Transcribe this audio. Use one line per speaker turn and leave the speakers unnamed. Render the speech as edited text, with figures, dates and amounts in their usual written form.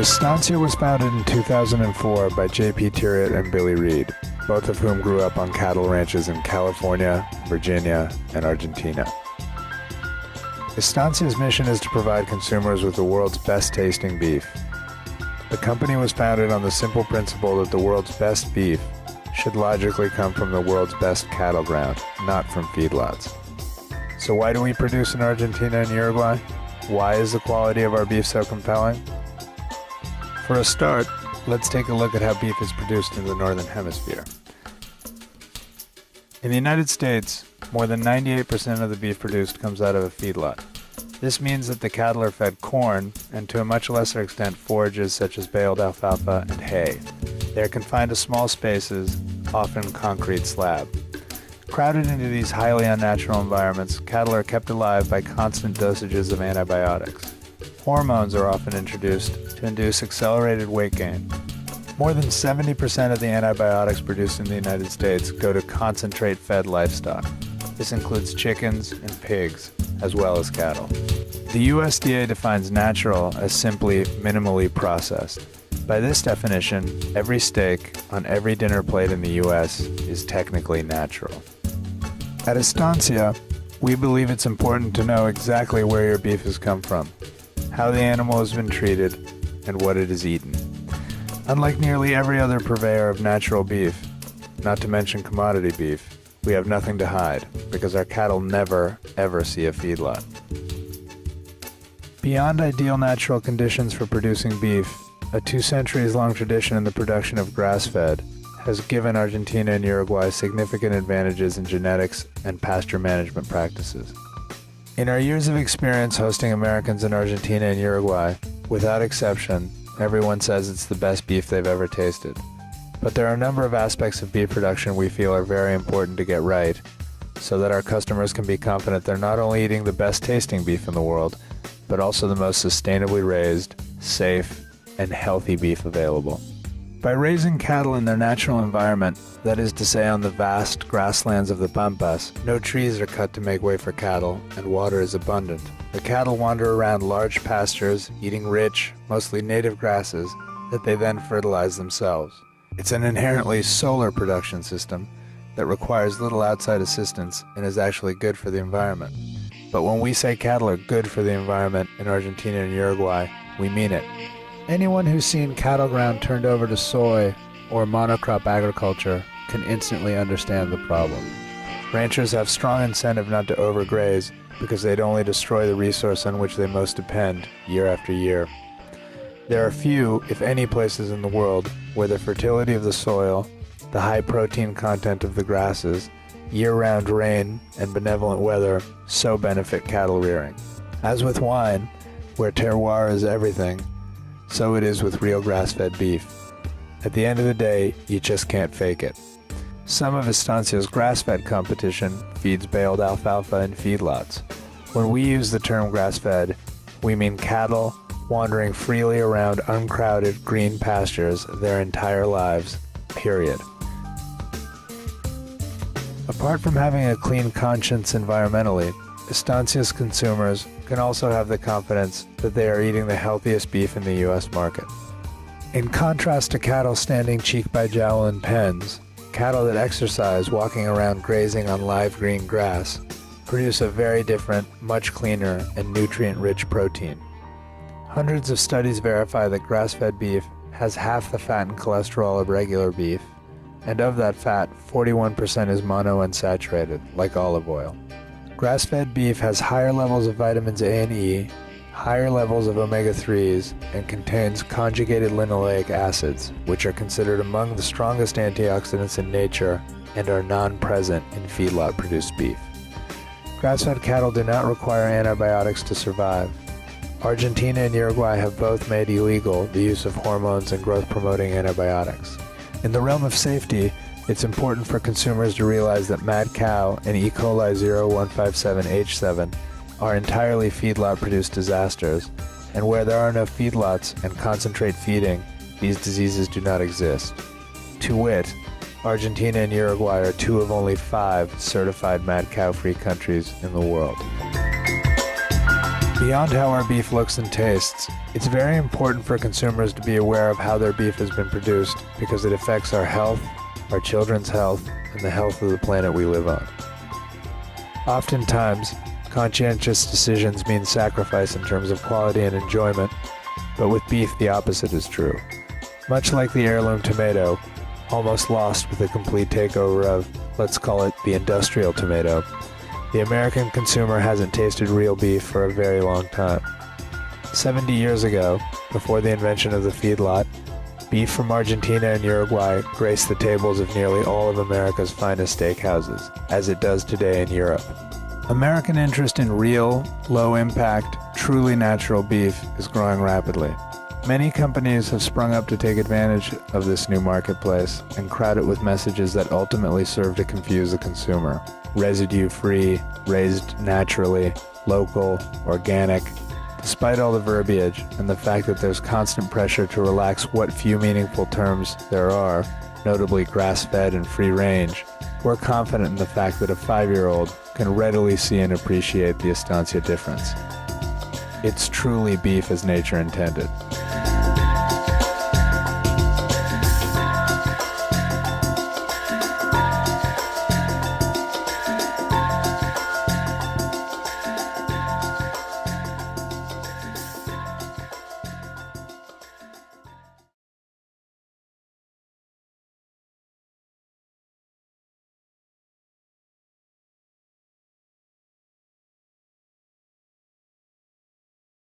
Estancia was founded in 2004 by J.P. Tiriot and Billy Reed, both of whom grew up on cattle ranches in California, Virginia, and Argentina. Estancia's mission is to provide consumers with the world's best-tasting beef. The company was founded on the simple principle that the world's best beef should logically come from the world's best cattle ground, not from feedlots. So why do we produce in Argentina and Uruguay? Why is the quality of our beef so compelling? For a start, let's take a look at how beef is produced in the Northern Hemisphere. In the United States, more than 98% of the beef produced comes out of a feedlot. This means that the cattle are fed corn, and to a much lesser extent forages such as baled alfalfa and hay. They are confined to small spaces, often concrete slab. Crowded into these highly unnatural environments, cattle are kept alive by constant dosages of antibiotics. Hormones are often introduced to induce accelerated weight gain. More than 70% of the antibiotics produced in the United States go to concentrate-fed livestock. This includes chickens and pigs, as well as cattle. The USDA defines natural as simply minimally processed. By this definition, every steak on every dinner plate in the U.S. is technically natural. At Estancia, we believe it's important to know exactly where your beef has come from, how the animal has been treated, and what it has eaten. Unlike nearly every other purveyor of natural beef, not to mention commodity beef, we have nothing to hide because our cattle never, ever see a feedlot. Beyond ideal natural conditions for producing beef, a 2-centuries-long tradition in the production of grass-fed has given Argentina and Uruguay significant advantages in genetics and pasture management practices. In our years of experience hosting Americans in Argentina and Uruguay, without exception, everyone says it's the best beef they've ever tasted. But there are a number of aspects of beef production we feel are very important to get right, so that our customers can be confident they're not only eating the best tasting beef in the world, but also the most sustainably raised, safe, and healthy beef available. By raising cattle in their natural environment, that is to say on the vast grasslands of the Pampas, no trees are cut to make way for cattle, and water is abundant. The cattle wander around large pastures, eating rich, mostly native grasses that they then fertilize themselves. It's an inherently solar production system that requires little outside assistance and is actually good for the environment. But when we say cattle are good for the environment in Argentina and Uruguay, we mean it. Anyone who's seen cattle ground turned over to soy or monocrop agriculture can instantly understand the problem. Ranchers have strong incentive not to overgraze because they'd only destroy the resource on which they most depend year after year. There are few, if any, places in the world where the fertility of the soil, the high protein content of the grasses, year-round rain, and benevolent weather so benefit cattle rearing. As with wine, where terroir is everything, so it is with real grass-fed beef. At the end of the day, you just can't fake it. Some of Estancia's grass-fed competition feeds baled alfalfa in feedlots. When we use the term grass-fed, we mean cattle wandering freely around uncrowded green pastures their entire lives, period. Apart from having a clean conscience environmentally, Estancia's consumers can also have the confidence that they are eating the healthiest beef in the U.S. market. In contrast to cattle standing cheek by jowl in pens, cattle that exercise walking around grazing on live green grass produce a very different, much cleaner, and nutrient-rich protein. Hundreds of studies verify that grass-fed beef has half the fat and cholesterol of regular beef, and of that fat, 41% is monounsaturated, like olive oil. Grass-fed beef has higher levels of vitamins A and E, higher levels of omega-3s, and contains conjugated linoleic acids, which are considered among the strongest antioxidants in nature and are non-present in feedlot-produced beef. Grass-fed cattle do not require antibiotics to survive. Argentina and Uruguay have both made illegal the use of hormones and growth-promoting antibiotics. In the realm of safety, it's important for consumers to realize that mad cow and E. coli 0157H7 are entirely feedlot-produced disasters, and where there are no feedlots and concentrate feeding, these diseases do not exist. To wit, Argentina and Uruguay are 2 of only 5 certified mad cow-free countries in the world. Beyond how our beef looks and tastes, it's very important for consumers to be aware of how their beef has been produced because it affects our health, our children's health, and the health of the planet we live on. Oftentimes, conscientious decisions mean sacrifice in terms of quality and enjoyment, but with beef the opposite is true. Much like the heirloom tomato, almost lost with a complete takeover of, let's call it, the industrial tomato, the American consumer hasn't tasted real beef for a very long time. 70 years ago, before the invention of the feedlot, beef from Argentina and Uruguay graced the tables of nearly all of America's finest steakhouses, as it does today in Europe. American interest in real, low-impact, truly natural beef is growing rapidly. Many companies have sprung up to take advantage of this new marketplace and crowd it with messages that ultimately serve to confuse the consumer. Residue-free, raised naturally, local, organic. Despite all the verbiage and the fact that there's constant pressure to relax what few meaningful terms there are, notably grass-fed and free-range, we're confident in the fact that a 5-year-old can readily see and appreciate the Estancia difference. It's truly beef as nature intended.